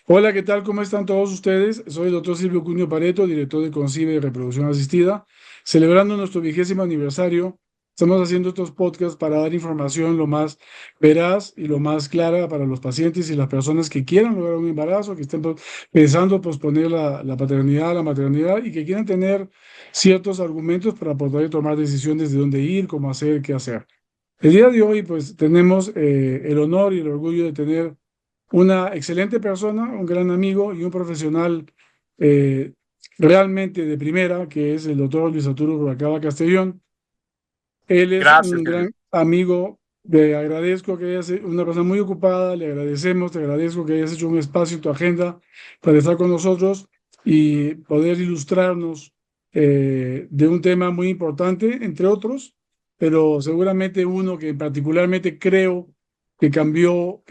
Hola, ¿qué tal? ¿Cómo están todos ustedes? Soy el doctor Silvio Cunio Pareto, director de Concibe y Reproducción Asistida. Celebrando nuestro 20º aniversario, estamos haciendo estos podcasts para dar información lo más veraz y lo más clara para los pacientes y las personas que quieran lograr un embarazo, que estén pensando posponer la paternidad, la maternidad y que quieran tener ciertos argumentos para poder tomar decisiones de dónde ir, cómo hacer, qué hacer. El día de hoy, pues, tenemos el honor y el orgullo de tener una excelente persona, un gran amigo y un profesional eh, realmente de primera, que es el doctor Luis Arturo Rubalcaba Castellón. Él es Gracias, un Silvio. gran amigo, le agradezco que hayas una persona muy ocupada, le agradecemos, te agradezco que hayas hecho un espacio en tu agenda para estar con nosotros y poder ilustrarnos de un tema muy importante, entre otros, pero seguramente uno que particularmente creo que cambió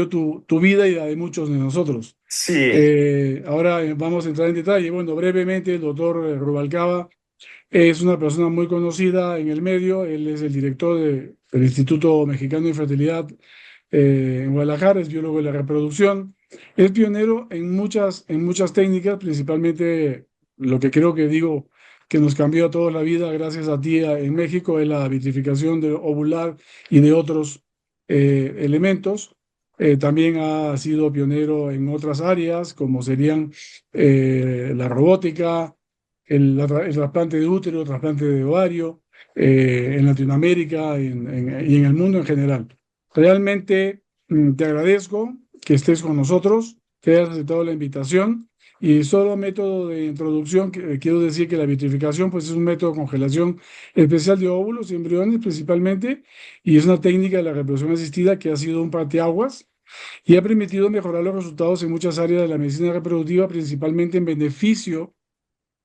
tu vida y la de muchos de nosotros. Sí, Ahora vamos a entrar en detalle. Bueno, brevemente, el doctor Rubalcaba es una persona muy conocida en el medio. Él es el director del Instituto Mexicano de Infertilidad en Guadalajara, es biólogo de la reproducción. Es pionero en muchas técnicas, principalmente lo que creo que digo que nos cambió a todos la vida gracias a ti en México es la vitrificación de ovular y de otros elementos. También ha sido pionero en otras áreas como serían la robótica, el trasplante de útero, el trasplante de ovario, en Latinoamérica y en el mundo en general. Realmente te agradezco que estés con nosotros, que hayas aceptado la invitación. Y solo método de introducción, quiero decir que la vitrificación pues, es un método de congelación especial de óvulos y embriones principalmente, y es una técnica de la reproducción asistida que ha sido un parteaguas y ha permitido mejorar los resultados en muchas áreas de la medicina reproductiva, principalmente en beneficio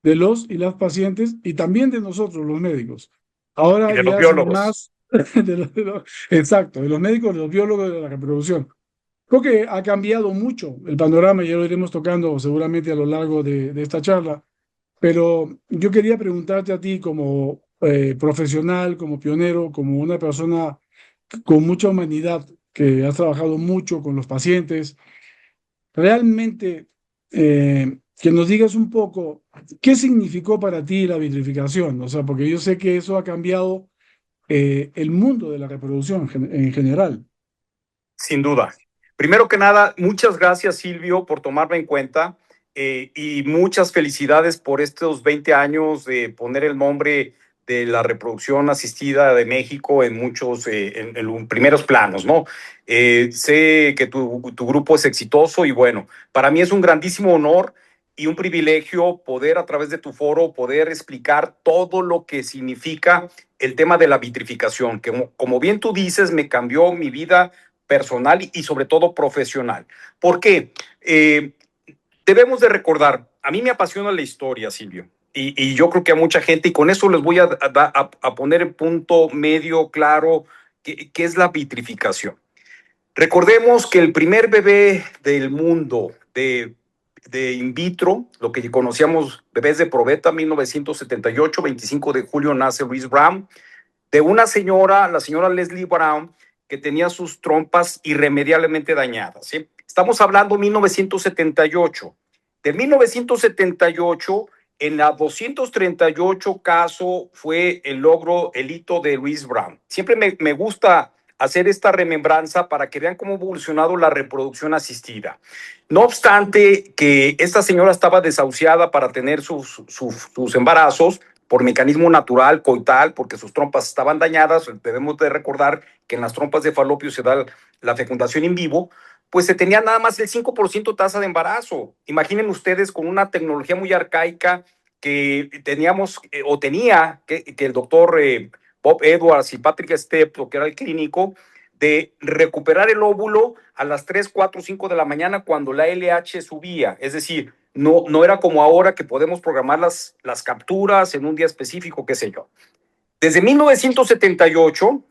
de los y las pacientes y también de nosotros, los médicos. y Ahora de los ya sin biólogos. más, exacto, de los médicos, de los biólogos de la reproducción. Creo que ha cambiado mucho el panorama, ya lo iremos tocando seguramente a lo largo de esta charla, pero yo quería preguntarte a ti como profesional, como pionero, como una persona con mucha humanidad, que has trabajado mucho con los pacientes, realmente que nos digas un poco qué significó para ti la vitrificación, o sea, porque yo sé que eso ha cambiado el mundo de la reproducción en general. Sin duda. Primero que nada, muchas gracias, Silvio, por tomarme en cuenta y muchas felicidades por estos 20 años de poner el nombre de la reproducción asistida de México en muchos, en los primeros planos, ¿no? Sé que tu grupo es exitoso y bueno, para mí es un grandísimo honor y un privilegio poder a través de tu foro poder explicar todo lo que significa el tema de la vitrificación, que como bien tú dices, me cambió mi vida personal y sobre todo profesional. ¿Por qué? Debemos de recordar, a mí me apasiona la historia, Silvio, y yo creo que a mucha gente, y con eso les voy a poner en punto medio claro qué es la vitrificación. Recordemos que el primer bebé del mundo de in vitro, lo que conocíamos bebés de probeta, 1978, 25 de julio nace Louise Brown, de una señora, la señora Leslie Brown, que tenía sus trompas irremediablemente dañadas. ¿Sí? Estamos hablando de 1978. De 1978, en la 238 caso fue el logro, el hito de Louise Brown. Siempre me gusta hacer esta remembranza para que vean cómo ha evolucionado la reproducción asistida. No obstante que esta señora estaba desahuciada para tener sus embarazos, por mecanismo natural, coital, porque sus trompas estaban dañadas. Debemos de recordar que en las trompas de falopio se da la fecundación in vivo, pues se tenía nada más el 5% tasa de embarazo. Imaginen ustedes con una tecnología muy arcaica que teníamos o tenía que el doctor Bob Edwards y Patrick Step, que era el clínico, de recuperar el óvulo a las 3, 4, 5 de la mañana cuando la LH subía. Es decir, no era como ahora que podemos programar las capturas en un día específico, qué sé yo. Desde 1978,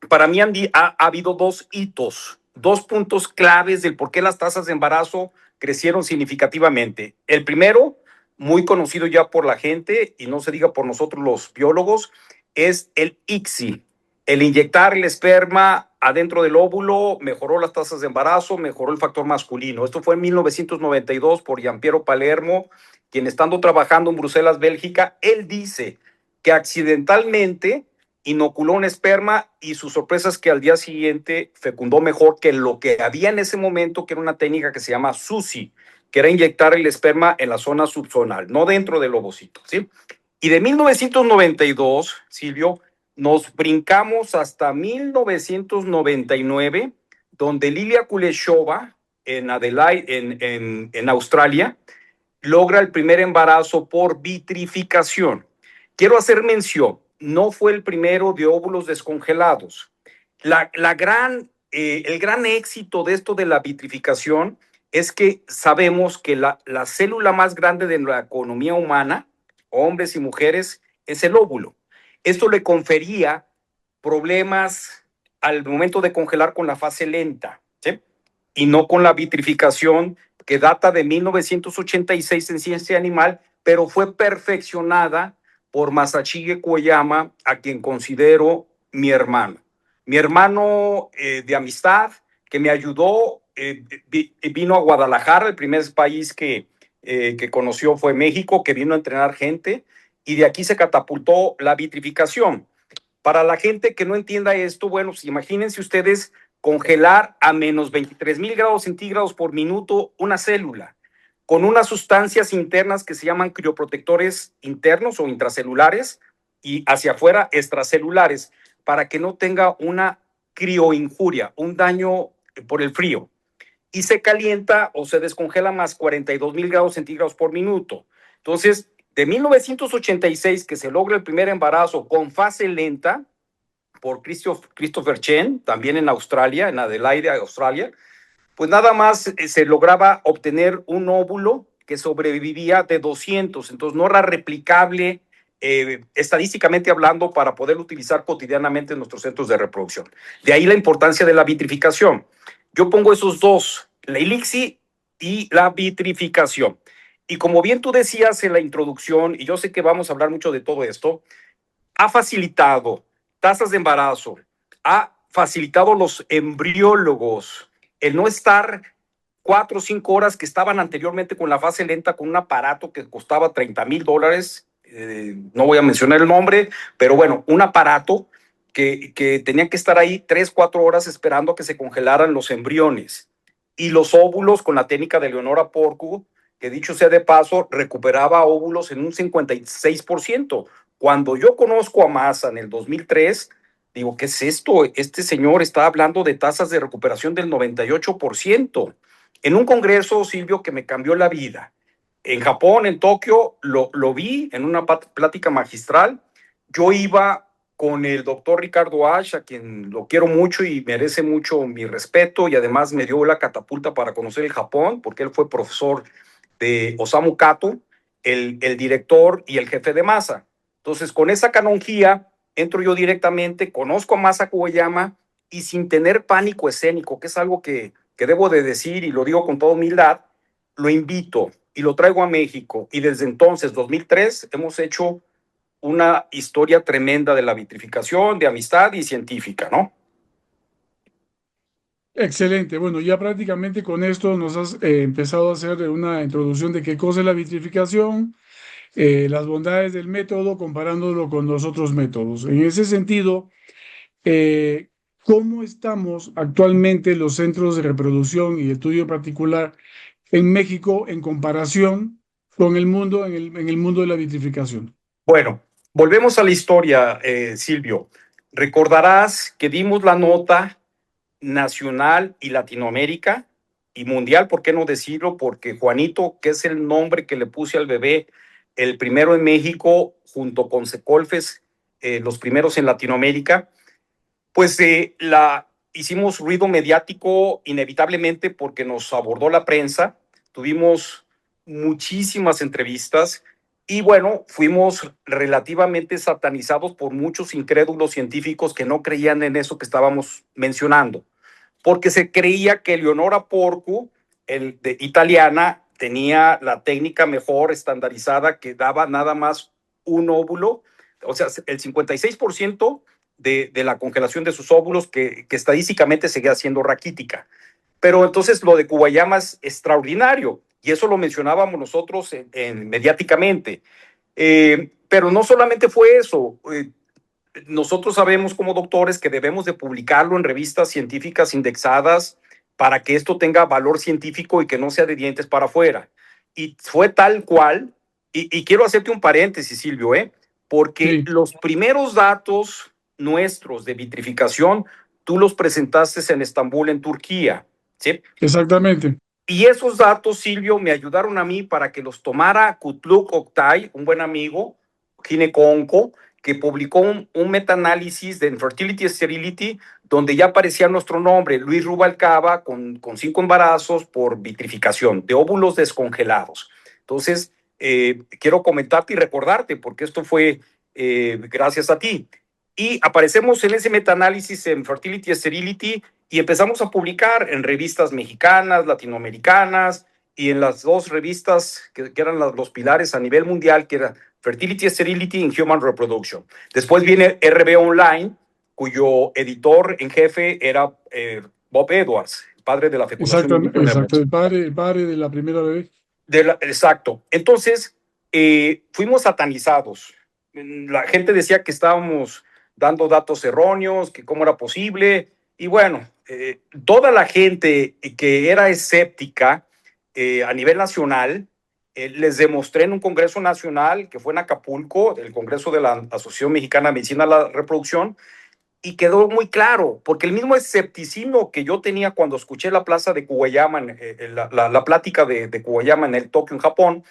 para mí ha habido dos hitos, dos puntos claves del por qué las tasas de embarazo crecieron significativamente. El primero, muy conocido ya por la gente y no se diga por nosotros los biólogos, es el ICSI. El inyectar el esperma adentro del óvulo mejoró las tasas de embarazo, mejoró el factor masculino. Esto fue en 1992 por Giampiero Palermo, quien estando trabajando en Bruselas, Bélgica, él dice que accidentalmente inoculó un esperma y su sorpresa es que al día siguiente fecundó mejor que lo que había en ese momento, que era una técnica que se llama SUSI, que era inyectar el esperma en la zona subzonal, no dentro del ovocito, ¿sí? Y de 1992, Silvio, nos brincamos hasta 1999, donde Lilia Kuleshova, en Adelaide, en Australia, logra el primer embarazo por vitrificación. Quiero hacer mención, no fue el primero de óvulos descongelados. El gran éxito de esto de la vitrificación es que sabemos que la célula más grande de la economía humana, hombres y mujeres, es el óvulo. Esto le confería problemas al momento de congelar con la fase lenta, ¿sí? Y no con la vitrificación que data de 1986 en Ciencia Animal, pero fue perfeccionada por Masachige Koyama, a quien considero mi hermano. Mi hermano de amistad, que me ayudó, vino a Guadalajara, el primer país que conoció fue México, que vino a entrenar gente, y de aquí se catapultó la vitrificación. Para la gente que no entienda esto, bueno, pues imagínense ustedes congelar a menos 23,000 grados centígrados por minuto una célula con unas sustancias internas que se llaman crioprotectores internos o intracelulares y hacia afuera extracelulares para que no tenga una crioinjuria, un daño por el frío. Y se calienta o se descongela más 42,000 grados centígrados por minuto. Entonces, de 1986 que se logra el primer embarazo con fase lenta por Christopher Chen, también en Australia, en Adelaide, Australia, pues nada más se lograba obtener un óvulo que sobrevivía de 200, entonces no era replicable estadísticamente hablando para poder utilizar cotidianamente en nuestros centros de reproducción. De ahí la importancia de la vitrificación. Yo pongo esos dos, la elixir y la vitrificación. Y como bien tú decías en la introducción, y yo sé que vamos a hablar mucho de todo esto, ha facilitado tasas de embarazo, ha facilitado los embriólogos el no estar 4 o 5 horas que estaban anteriormente con la fase lenta con un aparato que costaba $30,000. No voy a mencionar el nombre, pero bueno, un aparato que tenían que estar ahí 3 o 4 horas esperando a que se congelaran los embriones. Y los óvulos con la técnica de Leonora Porcu, que dicho sea de paso, recuperaba óvulos en un 56%. Cuando yo conozco a Massa en el 2003, digo, ¿qué es esto? Este señor está hablando de tasas de recuperación del 98%. En un congreso, Silvio, que me cambió la vida. En Japón, en Tokio, lo vi en una plática magistral. Yo iba con el doctor Ricardo Ash, a quien lo quiero mucho y merece mucho mi respeto, y además me dio la catapulta para conocer el Japón, porque él fue profesor de Osamu Kato, el director y el jefe de Massa. Entonces, con esa canonjía, entro yo directamente, conozco a Masa Koyama y sin tener pánico escénico, que es algo que debo de decir y lo digo con toda humildad, lo invito y lo traigo a México. Y desde entonces, 2003, hemos hecho una historia tremenda de la vitrificación, de amistad y científica, ¿no? Excelente. Bueno, ya prácticamente con esto nos has empezado a hacer una introducción de qué cosa es la vitrificación, las bondades del método comparándolo con los otros métodos. En ese sentido, eh, ¿cómo estamos actualmente los centros de reproducción y estudio particular en México en comparación con el mundo, en el mundo de la vitrificación? Bueno, volvemos a la historia, Silvio. Recordarás que dimos la nota nacional y Latinoamérica y mundial, ¿por qué no decirlo? Porque Juanito, que es el nombre que le puse al bebé, el primero en México, junto con Secolfes, los primeros en Latinoamérica, pues hicimos ruido mediático inevitablemente porque nos abordó la prensa, tuvimos muchísimas entrevistas y bueno, fuimos relativamente satanizados por muchos incrédulos científicos que no creían en eso que estábamos mencionando, porque se creía que Leonora Porcu, italiana, tenía la técnica mejor estandarizada que daba nada más un óvulo, o sea, el 56% de la congelación de sus óvulos, que estadísticamente seguía siendo raquítica. Pero entonces lo de Kuwayama es extraordinario, y eso lo mencionábamos nosotros mediáticamente. Pero no solamente fue eso. Nosotros sabemos como doctores que debemos de publicarlo en revistas científicas indexadas para que esto tenga valor científico y que no sea de dientes para afuera. Y fue tal cual, y quiero hacerte un paréntesis, Silvio, porque Sí, los primeros datos nuestros de vitrificación, tú los presentaste en Estambul, en Turquía, ¿sí? exactamente. Y esos datos, Silvio, me ayudaron a mí para que los tomara Kutluk Oktay, un buen amigo, gineco-onco, que publicó un metaanálisis de Infertility Sterility, donde ya aparecía nuestro nombre, Luis Rubalcaba, con 5 embarazos por vitrificación de óvulos descongelados. Entonces, quiero comentarte y recordarte, porque esto fue gracias a ti. Y aparecemos en ese metaanálisis en Fertility Sterility y empezamos a publicar en revistas mexicanas, latinoamericanas y en las 2 revistas que eran los pilares a nivel mundial, que era Fertility Sterility y Human Reproduction. Después viene RB Online, cuyo editor en jefe era Bob Edwards, padre de la fecundación in vitro Exacto. networks. El padre de la primera bebé. Exacto. Entonces, fuimos satanizados. La gente decía que estábamos dando datos erróneos, que cómo era posible. Y bueno, toda la gente que era escéptica a nivel nacional, les demostré en un congreso nacional que fue en Acapulco, el congreso de la Asociación Mexicana de Medicina de la Reproducción, y quedó muy claro, porque el mismo escepticismo que yo tenía cuando escuché la plaza de Kuwayama, la plática de Kuwayama en el Tokio, en Japón,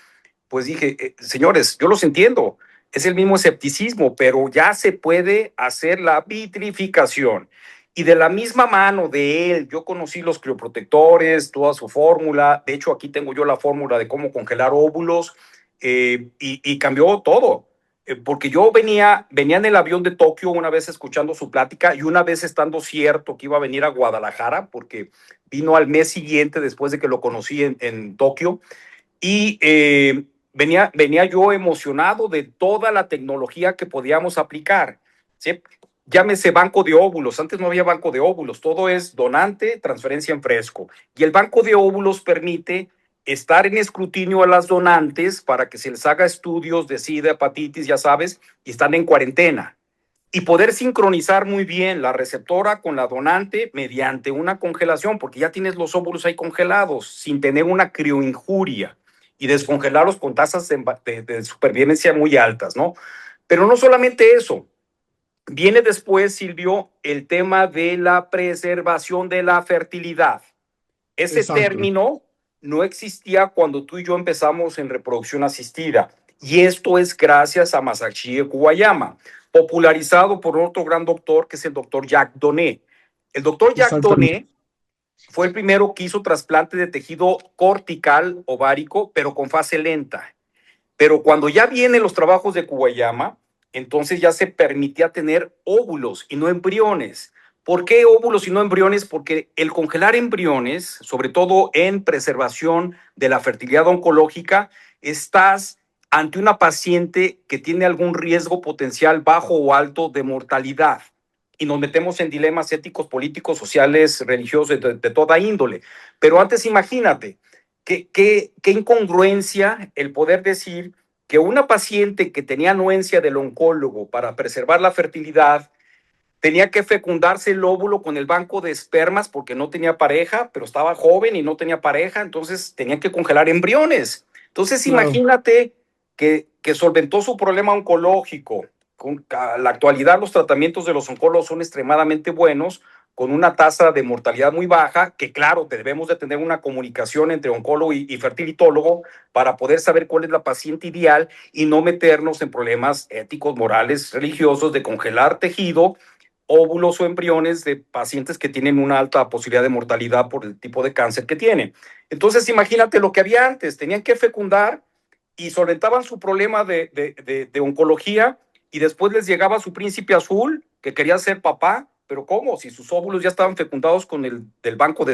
pues dije, señores, yo los entiendo, es el mismo escepticismo, pero ya se puede hacer la vitrificación. Y de la misma mano de él, yo conocí los crioprotectores, toda su fórmula. De hecho, aquí tengo yo la fórmula de cómo congelar óvulos, y cambió todo. Porque yo venía en el avión de Tokio una vez escuchando su plática y una vez estando cierto que iba a venir a Guadalajara, porque vino al mes siguiente después de que lo conocí en Tokio. Y venía yo emocionado de toda la tecnología que podíamos aplicar, ¿sí? Llámese banco de óvulos. Antes no había banco de óvulos, todo es donante, transferencia en fresco. Y el banco de óvulos permite estar en escrutinio a las donantes para que se les haga estudios de SIDA, hepatitis, ya sabes, y están en cuarentena. Y poder sincronizar muy bien la receptora con la donante mediante una congelación, porque ya tienes los óvulos ahí congelados, sin tener una crioinjuria, y descongelarlos con tasas de supervivencia muy altas, ¿no? Pero no solamente eso, viene después, Silvio, el tema de la preservación de la fertilidad. Ese Exacto. término no existía cuando tú y yo empezamos en reproducción asistida. Y esto es gracias a Masashi Kuwayama, popularizado por otro gran doctor que es el doctor Jacques Donné. El doctor Jacques Exactamente. Donné fue el primero que hizo trasplante de tejido cortical ovárico, pero con fase lenta. Pero cuando ya vienen los trabajos de Kuwayama, entonces ya se permitía tener óvulos y no embriones. ¿Por qué óvulos y no embriones? Porque el congelar embriones, sobre todo en preservación de la fertilidad oncológica, estás ante una paciente que tiene algún riesgo potencial bajo o alto de mortalidad. Y nos metemos en dilemas éticos, políticos, sociales, religiosos, de toda índole. Pero antes imagínate, qué incongruencia el poder decir que una paciente que tenía anuencia del oncólogo para preservar la fertilidad tenía que fecundarse el óvulo con el banco de espermas porque no tenía pareja, pero estaba joven y no tenía pareja, entonces tenía que congelar embriones. Entonces Claro. imagínate que solventó su problema oncológico. A la actualidad los tratamientos de los oncólogos son extremadamente buenos, con una tasa de mortalidad muy baja, que claro, debemos de tener una comunicación entre oncólogo y fertilitólogo para poder saber cuál es la paciente ideal y no meternos en problemas éticos, morales, religiosos de congelar tejido, óvulos o embriones de pacientes que tienen una alta posibilidad de mortalidad por el tipo de cáncer que tienen. Entonces, imagínate lo que había antes, tenían que fecundar y solventaban su problema de oncología, y después les llegaba su príncipe azul que quería ser papá, pero ¿cómo? Si sus óvulos ya estaban fecundados con el del banco de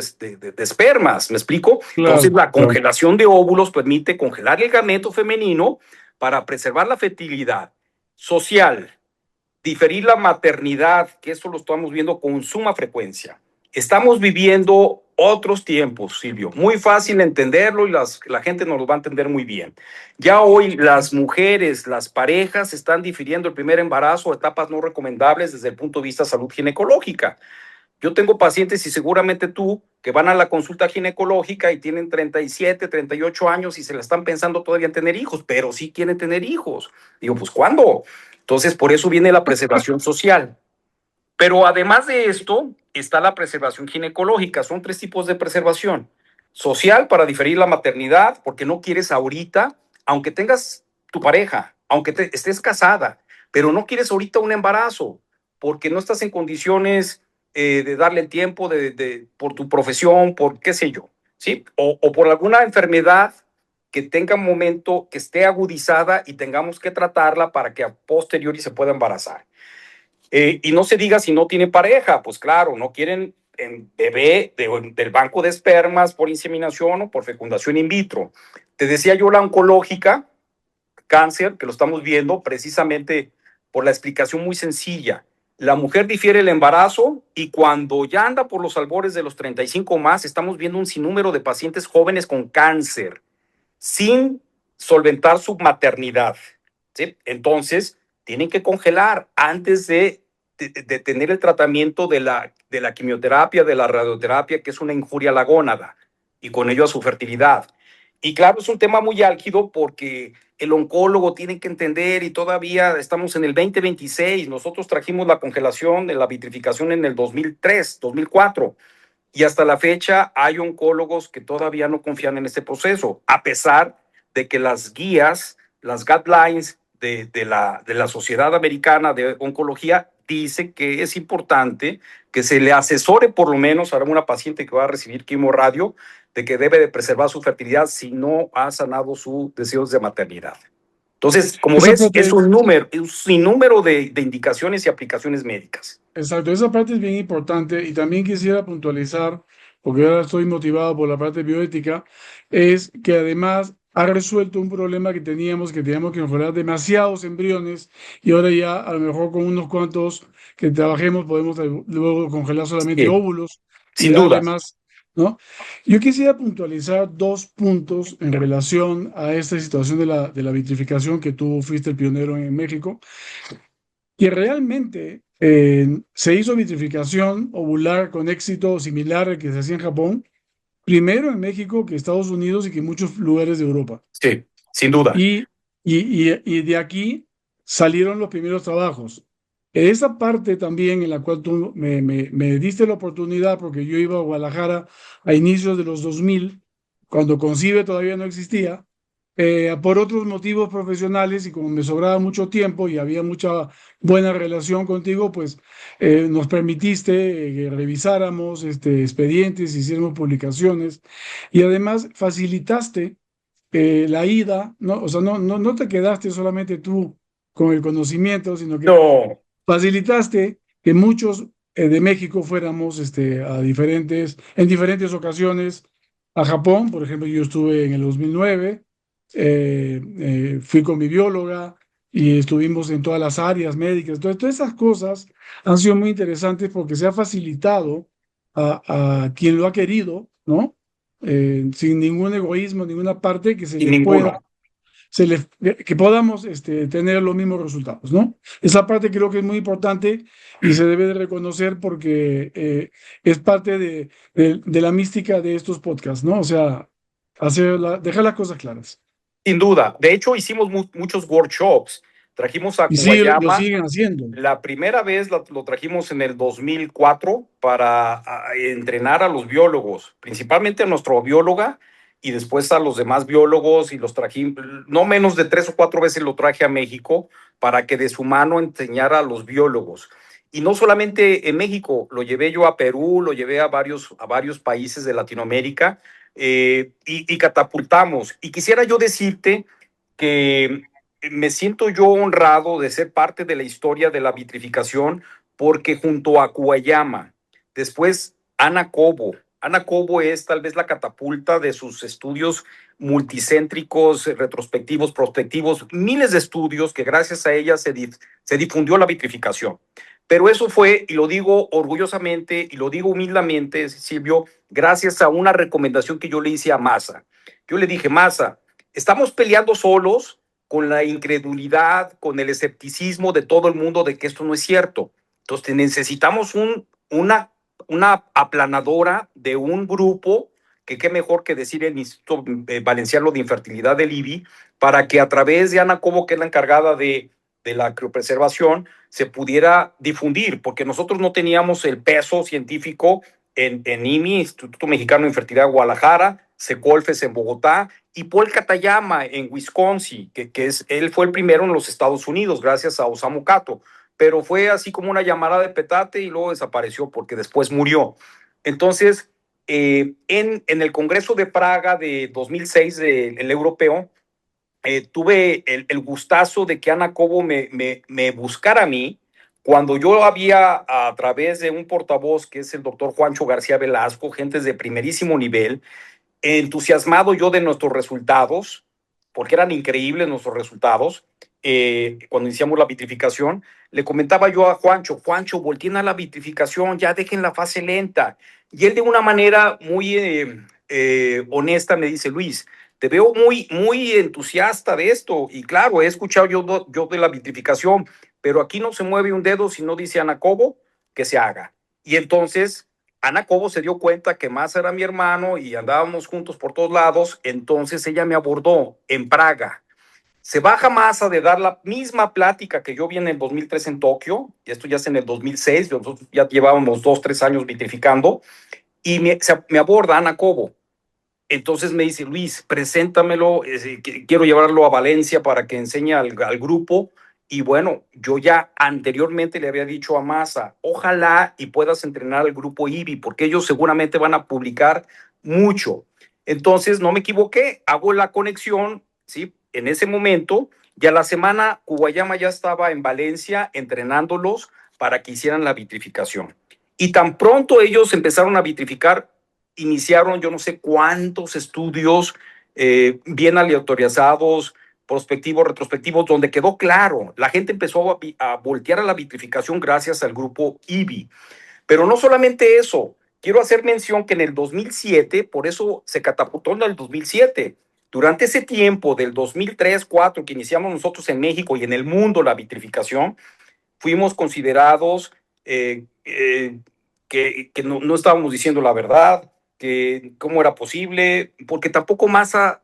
espermas, ¿me explico? Entonces, Claro. la Claro. congelación de óvulos permite congelar el gameto femenino para preservar la fertilidad social, diferir la maternidad, que eso lo estamos viendo con suma frecuencia. Estamos viviendo otros tiempos, Silvio. Muy fácil entenderlo y la gente nos lo va a entender muy bien. Ya hoy las mujeres, las parejas están difiriendo el primer embarazo a etapas no recomendables desde el punto de vista de salud ginecológica. Yo tengo pacientes y seguramente tú que van a la consulta ginecológica y tienen 37, 38 años y se la están pensando todavía en tener hijos, pero sí quieren tener hijos. Digo, pues ¿cuándo? Entonces, por eso viene la preservación social. Pero además de esto, está la preservación ginecológica. Son tres tipos de preservación. Social, para diferir la maternidad, porque no quieres ahorita, aunque tengas tu pareja, aunque estés casada, pero no quieres ahorita un embarazo, porque no estás en condiciones de darle el tiempo por tu profesión, por qué sé yo, ¿sí? O por alguna enfermedad que tenga un momento que esté agudizada y tengamos que tratarla para que a posteriori se pueda embarazar. Y no se diga si no tiene pareja, pues claro, no quieren bebé del banco de espermas por inseminación o por fecundación in vitro. Te decía yo la oncológica, cáncer, que lo estamos viendo precisamente por la explicación muy sencilla. La mujer difiere el embarazo y cuando ya anda por los albores de los 35 más, estamos viendo un sinnúmero de pacientes jóvenes con cáncer sin solventar su maternidad, ¿sí? Entonces, tienen que congelar antes de tener el tratamiento de la quimioterapia, de la radioterapia, que es una injuria a la gónada y con ello a su fertilidad. Y claro, es un tema muy álgido porque el oncólogo tiene que entender y todavía estamos en el 2026. Nosotros trajimos la congelación de la vitrificación en el 2003, 2004. Y hasta la fecha hay oncólogos que todavía no confían en este proceso, a pesar de que las guías, las guidelines de la Sociedad Americana de Oncología dice que es importante que se le asesore por lo menos a una paciente que va a recibir quimioradio de que debe de preservar su fertilidad si no ha sanado sus deseos de maternidad. Entonces, como Esa ves, parte, es un sinnúmero de indicaciones y aplicaciones médicas. exacto, esa parte es bien importante y también quisiera puntualizar, porque ahora estoy motivado por la parte bioética, es que además ha resuelto un problema que teníamos que congelar demasiados embriones y ahora ya a lo mejor con unos cuantos que trabajemos podemos luego congelar solamente Sí, óvulos y sin darle duda. más, ¿no? Yo quisiera puntualizar dos puntos en relación a esta situación de la vitrificación que tú fuiste el pionero en México. Y realmente se hizo vitrificación ovular con éxito similar al que se hacía en Japón, primero en México que en Estados Unidos y que en muchos lugares de Europa. Sí, sin duda. Y de aquí salieron los primeros trabajos. Esa parte también en la cual tú me diste la oportunidad, porque yo iba a Guadalajara a inicios de los 2000 cuando Concibe todavía no existía, por otros motivos profesionales y como me sobraba mucho tiempo y había mucha buena relación contigo, pues nos permitiste que revisáramos expedientes, hiciéramos publicaciones y además facilitaste la ida, ¿no? O sea, no te quedaste solamente tú con el conocimiento, sino que No, facilitaste que muchos de México fuéramos en diferentes ocasiones a Japón. Por ejemplo, yo estuve en el 2009, fui con mi bióloga y estuvimos en todas las áreas médicas. Entonces, todas esas cosas han sido muy interesantes porque se ha facilitado a quien lo ha querido, ¿no? Sin ningún egoísmo, ninguna parte que se sin le pueda ninguno. que podamos tener los mismos resultados, ¿no? Esa parte creo que es muy importante y se debe de reconocer porque es parte de la mística de estos podcasts, ¿no? O sea, dejar las cosas claras. Sin duda. De hecho, hicimos muchos workshops. Trajimos a Y sí, lo Kuwayama. siguen haciendo. La primera vez lo trajimos en el 2004 para entrenar a los biólogos, principalmente a nuestro bióloga y después a los demás biólogos y los trajimos, no menos de 3 o 4 veces lo traje a México para que de su mano enseñara a los biólogos. Y no solamente en México, lo llevé yo a Perú, lo llevé a varios países de Latinoamérica y catapultamos. Y quisiera yo decirte que me siento yo honrado de ser parte de la historia de la vitrificación porque junto a Kuwayama, después Ana Cobo, Ana Cobo es tal vez la catapulta de sus estudios multicéntricos, retrospectivos, prospectivos, miles de estudios que gracias a ella se difundió la vitrificación. Pero eso fue, y lo digo orgullosamente y lo digo humildemente, Silvio, gracias a una recomendación que yo le hice a Massa. Yo le dije, Massa, estamos peleando solos con la incredulidad, con el escepticismo de todo el mundo de que esto no es cierto. Entonces necesitamos una aplanadora de un grupo, que qué mejor que decir el Instituto Valenciano de Infertilidad del IBI, para que a través de Ana Cobo, que es la encargada de la criopreservación, se pudiera difundir, porque nosotros no teníamos el peso científico en IMI, Instituto Mexicano de Infertilidad de Guadalajara, Secolfes en Bogotá, y Paul Katayama en Wisconsin, él fue el primero en los Estados Unidos, gracias a Osamu Kato, pero fue así como una llamada de petate y luego desapareció porque después murió. Entonces, en el Congreso de Praga de 2006, el europeo, tuve el gustazo de que Ana Cobo me buscara a mí cuando yo había, a través de un portavoz que es el doctor Juancho García Velasco, gentes de primerísimo nivel, entusiasmado yo de nuestros resultados, porque eran increíbles nuestros resultados, cuando iniciamos la vitrificación, le comentaba yo a Juancho, Juancho, volteen a la vitrificación, ya dejen la fase lenta. Y él de una manera muy honesta me dice, Luis, te veo muy entusiasta de esto. Y claro, he escuchado yo de la vitrificación, pero aquí no se mueve un dedo si no dice Ana Cobo que se haga. Y entonces Ana Cobo se dio cuenta que Massa era mi hermano y andábamos juntos por todos lados, entonces ella me abordó en Praga. Se baja Massa de dar la misma plática que yo vi en el 2003 en Tokio, y esto ya es en el 2006, nosotros ya llevábamos 2, 3 años vitrificando, y me aborda Ana Cobo. Entonces me dice, Luis, preséntamelo, quiero llevarlo a Valencia para que enseñe al grupo. Y bueno, yo ya anteriormente le había dicho a Massa, ojalá y puedas entrenar al grupo IBI, porque ellos seguramente van a publicar mucho. Entonces no me equivoqué, hago la conexión, ¿sí? En ese momento, ya la semana, Kuwayama ya estaba en Valencia entrenándolos para que hicieran la vitrificación. Y tan pronto ellos empezaron a vitrificar, iniciaron yo no sé cuántos estudios bien aleatorizados, prospectivos, retrospectivos, donde quedó claro, la gente empezó a voltear a la vitrificación gracias al grupo IBI. Pero no solamente eso, quiero hacer mención que en el 2007, por eso se catapultó en el 2007, durante ese tiempo del 2003-2004 que iniciamos nosotros en México y en el mundo la vitrificación, fuimos considerados que no estábamos diciendo la verdad, que cómo era posible, porque tampoco Massa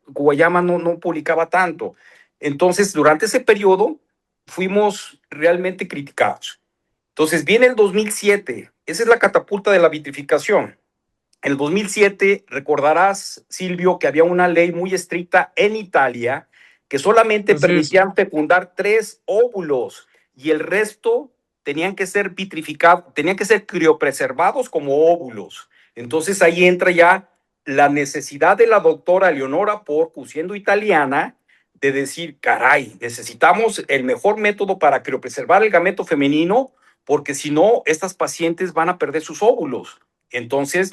Guayama no publicaba tanto. Entonces, durante ese periodo fuimos realmente criticados. Entonces, viene el 2007, esa es la catapulta de la vitrificación. En el 2007, recordarás, Silvio, que había una ley muy estricta en Italia que solamente Así es. permitían fecundar 3 óvulos y el resto tenían que ser vitrificados, tenían que ser criopreservados como óvulos. Entonces ahí entra ya la necesidad de la doctora Eleonora Porcu, siendo italiana, de decir, caray, necesitamos el mejor método para criopreservar el gameto femenino, porque si no, estas pacientes van a perder sus óvulos. Entonces,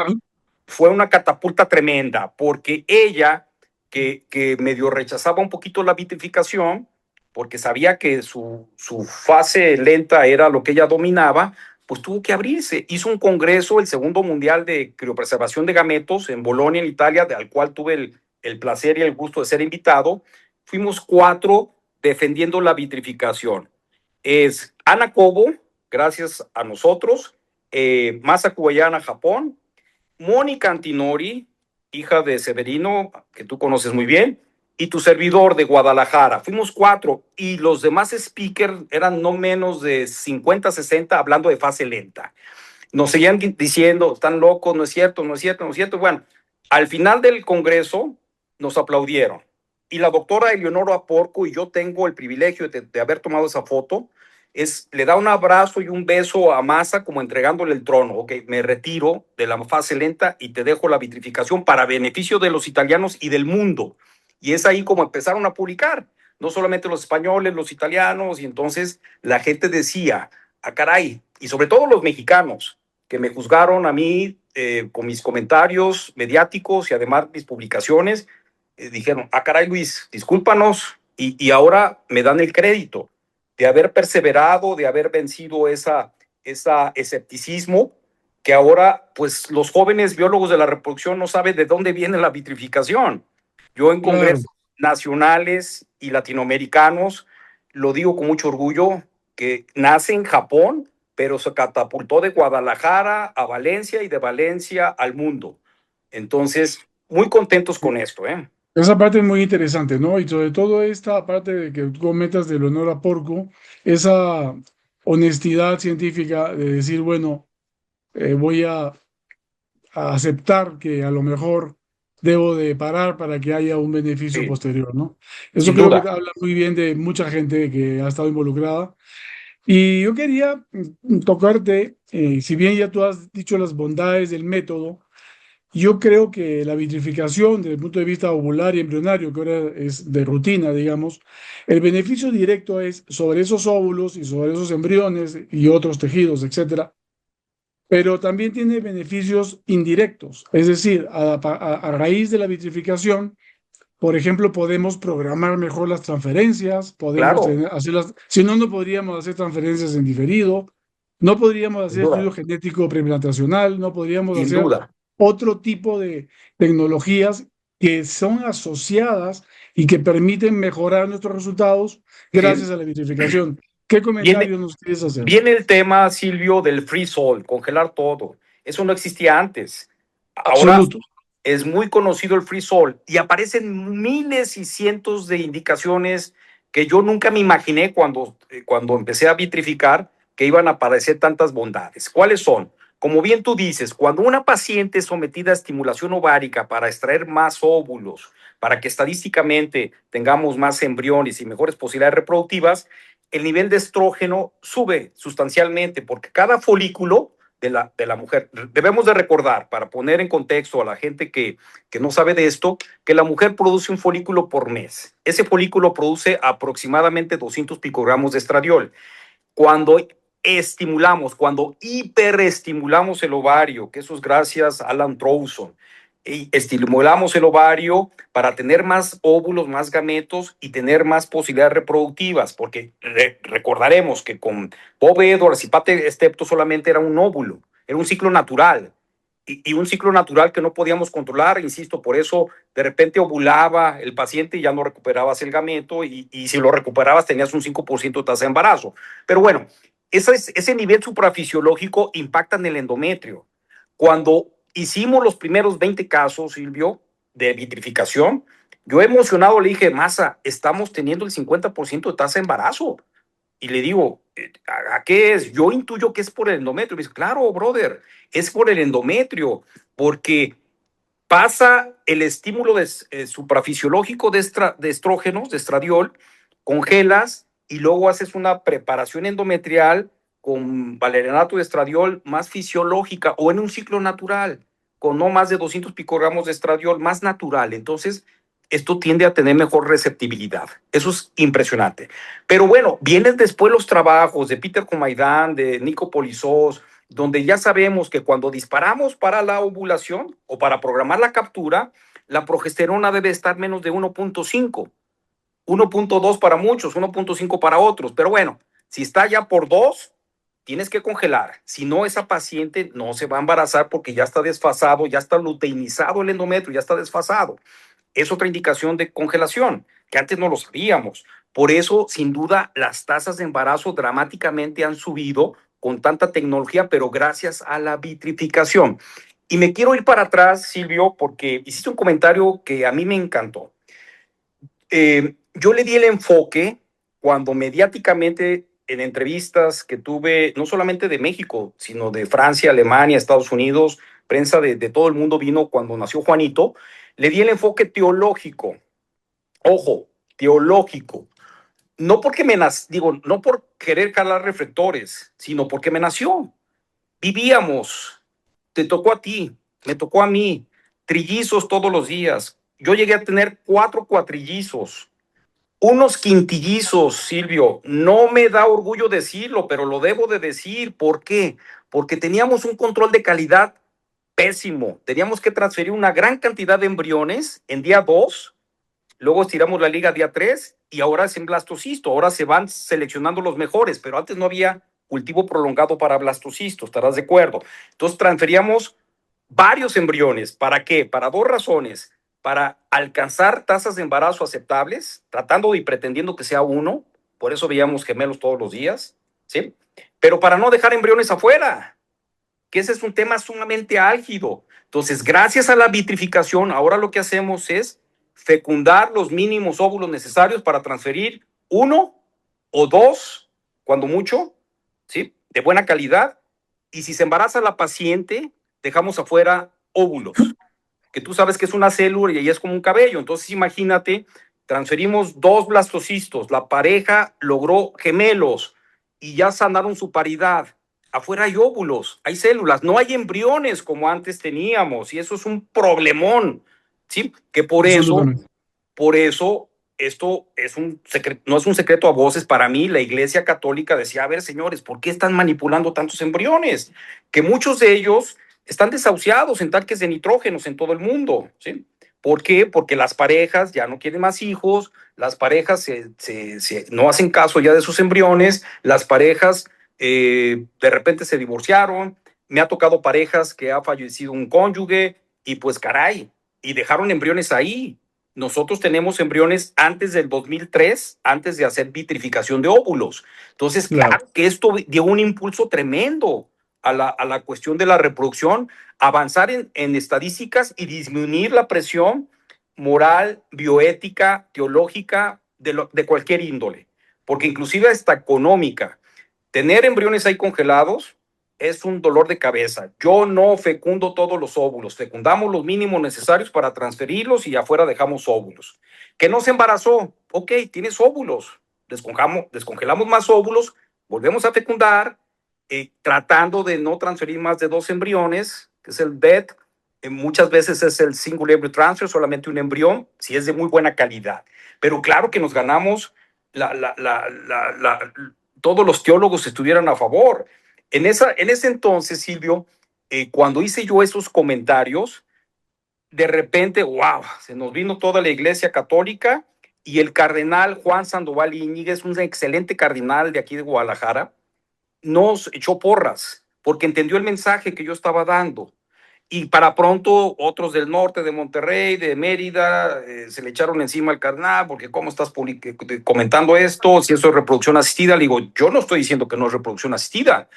fue una catapulta tremenda, porque ella, que medio rechazaba un poquito la vitrificación, porque sabía que su fase lenta era lo que ella dominaba, pues tuvo que abrirse. Hizo un congreso, el segundo mundial de criopreservación de gametos en Bolonia, en Italia, al cual tuve el placer y el gusto de ser invitado. Fuimos 4 defendiendo la vitrificación. Es Ana Cobo, gracias a nosotros, Masa Kubayana, Japón, Mónica Antinori, hija de Severino, que tú conoces muy bien, y tu servidor de Guadalajara. Fuimos 4 y los demás speakers eran no menos de 50, 60 hablando de fase lenta. Nos seguían diciendo, están locos, no es cierto, no es cierto, no es cierto. Bueno, al final del congreso nos aplaudieron. Y la doctora Eleonora Porco, y yo tengo el privilegio de haber tomado esa foto, le da un abrazo y un beso a Massa como entregándole el trono. Ok, me retiro de la fase lenta y te dejo la vitrificación para beneficio de los italianos y del mundo. Y es ahí como empezaron a publicar, no solamente los españoles, los italianos, y entonces la gente decía, ah, caray, y sobre todo los mexicanos, que me juzgaron a mí con mis comentarios mediáticos y además mis publicaciones, dijeron, caray Luis, discúlpanos, y ahora me dan el crédito de haber perseverado, de haber vencido esa escepticismo, que ahora pues los jóvenes biólogos de la reproducción no saben de dónde viene la vitrificación. Yo en Claro. congresos nacionales y latinoamericanos, lo digo con mucho orgullo, que nace en Japón, pero se catapultó de Guadalajara a Valencia y de Valencia al mundo. Entonces, muy contentos con esto, ¿eh? Esa parte es muy interesante, ¿no? Y sobre todo esta parte de que tú comentas del honor a Porco, esa honestidad científica de decir, bueno, voy a aceptar que a lo mejor debo de parar para que haya un beneficio Sí, posterior, ¿no? Eso sin creo que duda. habla muy bien de mucha gente que ha estado involucrada. Y yo quería tocarte, si bien ya tú has dicho las bondades del método, yo creo que la vitrificación desde el punto de vista ovular y embrionario, que ahora es de rutina, digamos, el beneficio directo es sobre esos óvulos y sobre esos embriones y otros tejidos, etcétera, pero también tiene beneficios indirectos, es decir, a raíz de la vitrificación, por ejemplo, podemos programar mejor las transferencias, podemos Claro, hacerlas, si no, no podríamos hacer transferencias en diferido, no podríamos sin hacer duda, estudio genético preimplantacional, no podríamos sin hacer duda. otro tipo de tecnologías que son asociadas y que permiten mejorar nuestros resultados Sí. gracias a la vitrificación. ¿Qué Viene, comentarios nos quieres hacer? viene el tema, Silvio, del free sol, congelar todo. Eso no existía antes. Ahora Absoluto. es muy conocido el free sol y aparecen miles y cientos de indicaciones que yo nunca me imaginé cuando empecé a vitrificar que iban a aparecer tantas bondades. ¿Cuáles son? Como bien tú dices, cuando una paciente es sometida a estimulación ovárica para extraer más óvulos, para que estadísticamente tengamos más embriones y mejores posibilidades reproductivas, el nivel de estrógeno sube sustancialmente porque cada folículo de la mujer. Debemos de recordar, para poner en contexto a la gente que no sabe de esto, que la mujer produce un folículo por mes. Ese folículo produce aproximadamente 200 picogramos de estradiol. Cuando cuando hiperestimulamos el ovario, que eso es gracias a Alan Trouson, y estimulamos el ovario para tener más óvulos, más gametos y tener más posibilidades reproductivas, porque recordaremos que con Bob Edwards y Pate Stepto solamente era un óvulo, era un ciclo natural. Y un ciclo natural que no podíamos controlar, insisto, por eso de repente ovulaba el paciente y ya no recuperabas el gameto y si lo recuperabas tenías un 5% de tasa de embarazo. Pero bueno, ese nivel suprafisiológico impacta en el endometrio. Cuando hicimos los primeros 20 casos, Silvio, de vitrificación, yo emocionado le dije, Masa, estamos teniendo el 50% de tasa de embarazo. Y le digo, ¿a qué es? Yo intuyo que es por el endometrio. Me dice, claro, brother, es por el endometrio, porque pasa el estímulo suprafisiológico de estrógenos, de estradiol, congelas y luego haces una preparación endometrial con valerianato de estradiol más fisiológica o en un ciclo natural, con no más de 200 picogramos de estradiol más natural. Entonces, esto tiende a tener mejor receptibilidad. Eso es impresionante. Pero bueno, vienen después los trabajos de Peter Comaidan, de Nico Polizos, donde ya sabemos que cuando disparamos para la ovulación o para programar la captura, la progesterona debe estar menos de 1.5, 1.2 para muchos, 1.5 para otros. Pero bueno, si está ya por 2, tienes que congelar. Si no, esa paciente no se va a embarazar porque ya está desfasado, ya está luteinizado el endometrio, ya está desfasado. Es otra indicación de congelación, que antes no lo sabíamos. Por eso, sin duda, las tasas de embarazo dramáticamente han subido con tanta tecnología, pero gracias a la vitrificación. Y me quiero ir para atrás, Silvio, porque hiciste un comentario que a mí me encantó. Yo le di el enfoque cuando mediáticamente en entrevistas que tuve, no solamente de México, sino de Francia, Alemania, Estados Unidos, prensa de todo el mundo vino cuando nació Juanito, le di el enfoque teológico. Ojo, teológico. No porque digo, no por querer calar reflectores, sino porque me nació. Vivíamos, te tocó a ti, me tocó a mí, trillizos todos los días. Yo llegué a tener 4 cuatrillizos, unos quintillizos, Silvio. No me da orgullo decirlo, pero lo debo de decir. ¿Por qué? Porque teníamos un control de calidad pésimo. Teníamos que transferir una gran cantidad de embriones en día 2, luego estiramos la liga día 3 y ahora es en blastocisto. Ahora se van seleccionando los mejores, pero antes no había cultivo prolongado para blastocisto, estarás de acuerdo. Entonces transferíamos varios embriones. ¿Para qué? Para dos razones. Para alcanzar tasas de embarazo aceptables, tratando y pretendiendo que sea uno, por eso veíamos gemelos todos los días, ¿sí? Pero para no dejar embriones afuera, que ese es un tema sumamente álgido. Entonces, gracias a la vitrificación, ahora lo que hacemos es fecundar los mínimos óvulos necesarios para transferir uno o dos, cuando mucho, ¿sí? De buena calidad. Y si se embaraza la paciente, dejamos afuera óvulos, que tú sabes que es una célula y ahí es como un cabello. Entonces, imagínate, transferimos dos blastocistos, la pareja logró gemelos y ya sanaron su paridad. Afuera hay óvulos, hay células, no hay embriones como antes teníamos, y eso es un problemón, ¿sí? Que Absolutamente. por eso, esto es un secreto, no es un secreto a voces para mí. La Iglesia Católica decía, a ver, señores, ¿por qué están manipulando tantos embriones? Que muchos de ellos están desahuciados en tanques de nitrógenos en todo el mundo, ¿sí? ¿Por qué? Porque las parejas ya no quieren más hijos, las parejas no hacen caso ya de sus embriones, las parejas de repente se divorciaron. Me ha tocado parejas que ha fallecido un cónyuge y pues caray, y dejaron embriones ahí. Nosotros tenemos embriones antes del 2003, antes de hacer vitrificación de óvulos. Entonces, Claro. claro que esto dio un impulso tremendo a la cuestión de la reproducción, avanzar en estadísticas y disminuir la presión moral, bioética, teológica, de cualquier índole, porque inclusive hasta económica. Tener embriones ahí congelados es un dolor de cabeza. Yo no fecundo todos los óvulos, fecundamos los mínimos necesarios para transferirlos y afuera dejamos óvulos. Que no se embarazó, ok, tienes óvulos, descongelamos más óvulos, volvemos a fecundar, tratando de no transferir más de dos embriones, que es el BET. Muchas veces es el single embryo transfer, solamente un embrión, si es de muy buena calidad. Pero claro que nos ganamos todos los teólogos estuvieran a favor. En ese entonces, Silvio, cuando hice yo esos comentarios, de repente, wow, se nos vino toda la Iglesia Católica y el cardenal Juan Sandoval Íñiguez, un excelente cardenal de aquí de Guadalajara, nos echó porras porque entendió el mensaje que yo estaba dando. Y para pronto otros del norte, de Monterrey, de Mérida, se le echaron encima al carnal, porque cómo estás comentando esto, si eso es reproducción asistida. Le digo, yo no estoy diciendo que no es reproducción asistida,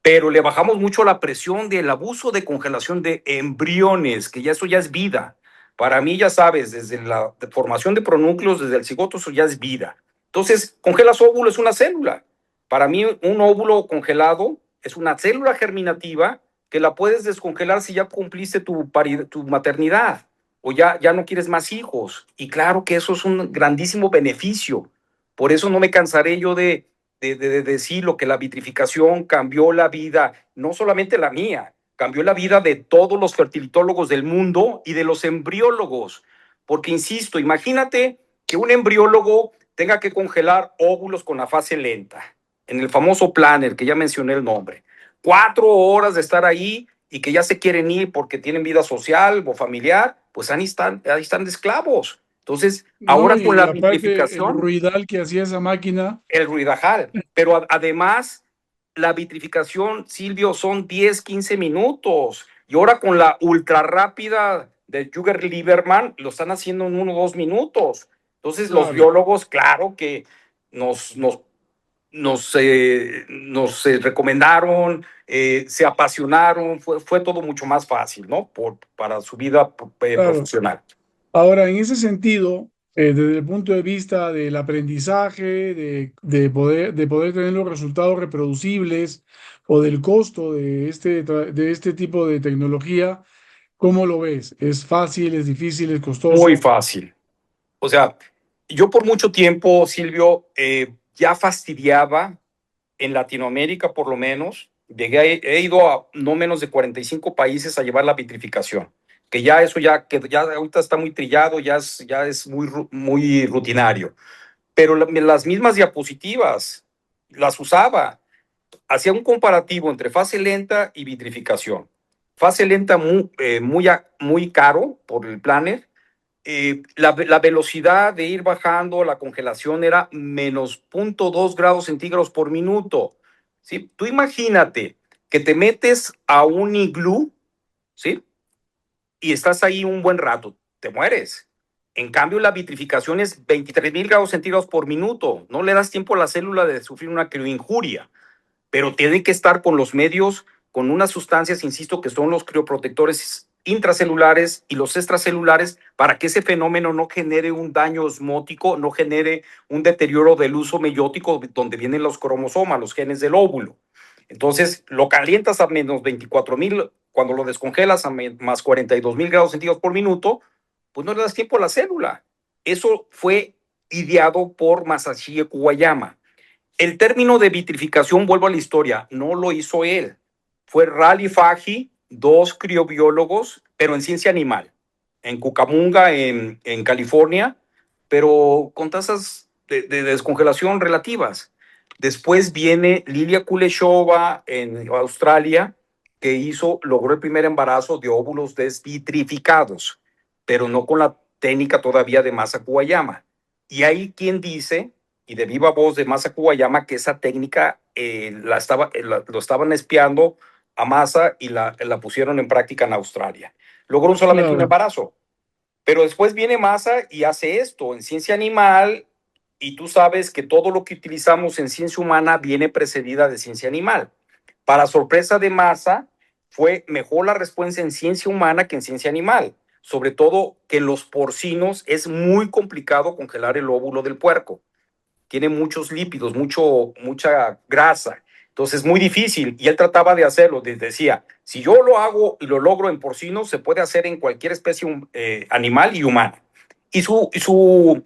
pero le bajamos mucho la presión del abuso de congelación de embriones, que ya eso ya es vida. Para mí, ya sabes, desde la formación de pronúcleos, desde el cigoto, eso ya es vida. Entonces, congelas óvulo, es una célula. Para mí, un óvulo congelado es una célula germinativa que la puedes descongelar si ya cumpliste tu maternidad o ya no quieres más hijos. Y claro que eso es un grandísimo beneficio. Por eso no me cansaré yo de decir lo que la vitrificación cambió la vida, no solamente la mía, cambió la vida de todos los fertilitólogos del mundo y de los embriólogos. Porque, insisto, imagínate que un embriólogo tenga que congelar óvulos con la fase lenta, en el famoso planner, que ya mencioné el nombre. 4 horas de estar ahí y que ya se quieren ir porque tienen vida social o familiar, pues ahí están de esclavos. Entonces, No, ahora con y la aparte el vitrificación, ruidal que hacía esa máquina, el ruidajal, pero además la vitrificación, Silvio, son 10, 15 minutos. Y ahora con la ultra rápida de Jürgen Lieberman, lo están haciendo en 1 o 2 minutos. Entonces, los claro. biólogos, claro que nos recomendaron, se apasionaron, fue todo mucho más fácil, ¿no? Para su vida Claro. profesional. Ahora, en ese sentido, desde el punto de vista del aprendizaje, de poder tener los resultados reproducibles o del costo de este tipo de tecnología, ¿cómo lo ves? ¿Es fácil, es difícil, es Muy costoso? fácil. O sea, yo por mucho tiempo, Silvio, ya fastidiaba en Latinoamérica, por lo menos. He ido a no menos de 45 países a llevar la vitrificación, que ya eso que ya ahorita está muy trillado, ya es muy rutinario. Pero las mismas diapositivas las usaba. Hacía un comparativo entre fase lenta y vitrificación. fase lenta muy caro por el planner. La velocidad de ir bajando la congelación era menos 0.2 grados centígrados por minuto. ¿Sí? Tú imagínate que te metes a un iglú, ¿sí? Y estás ahí un buen rato, te mueres. En cambio, la vitrificación es 23,000 grados centígrados por minuto. No le das tiempo a la célula de sufrir una crioinjuria, pero tiene que estar con los medios, con unas sustancias, insisto, que son los crioprotectores intracelulares y los extracelulares, para que ese fenómeno no genere un daño osmótico, no genere un deterioro del uso meiótico, donde vienen los cromosomas, los genes del óvulo. Entonces, lo calientas a menos 24,000, cuando lo descongelas a más 42,000 grados centígrados por minuto, pues no le das tiempo a la célula. Eso fue ideado por Masashi Kuwayama. El término de vitrificación, vuelvo a la historia, no lo hizo él. Fue Raleigh Fahey, dos criobiólogos, pero en ciencia animal, en Cucamonga, en California, pero con tasas de descongelación relativas. Después viene Lilia Kuleshova en Australia, que logró el primer embarazo de óvulos desvitrificados, pero no con la técnica todavía de Masa Kuwayama. Y hay quien dice, y de viva voz de Masa Kuwayama, que esa técnica lo estaban espiando a Masa y la pusieron en práctica en Australia. Logró solamente un Claro, embarazo, pero después viene Masa y hace esto en ciencia animal, y tú sabes que todo lo que utilizamos en ciencia humana viene precedida de ciencia animal. Para sorpresa de Masa, fue mejor la respuesta en ciencia humana que en ciencia animal. Sobre todo que en los porcinos es muy complicado congelar el óvulo del puerco. Tiene muchos lípidos, mucha grasa. Entonces es muy difícil. Y él trataba de hacerlo. Decía, si yo lo hago y lo logro en porcinos, se puede hacer en cualquier especie animal y humana. Y su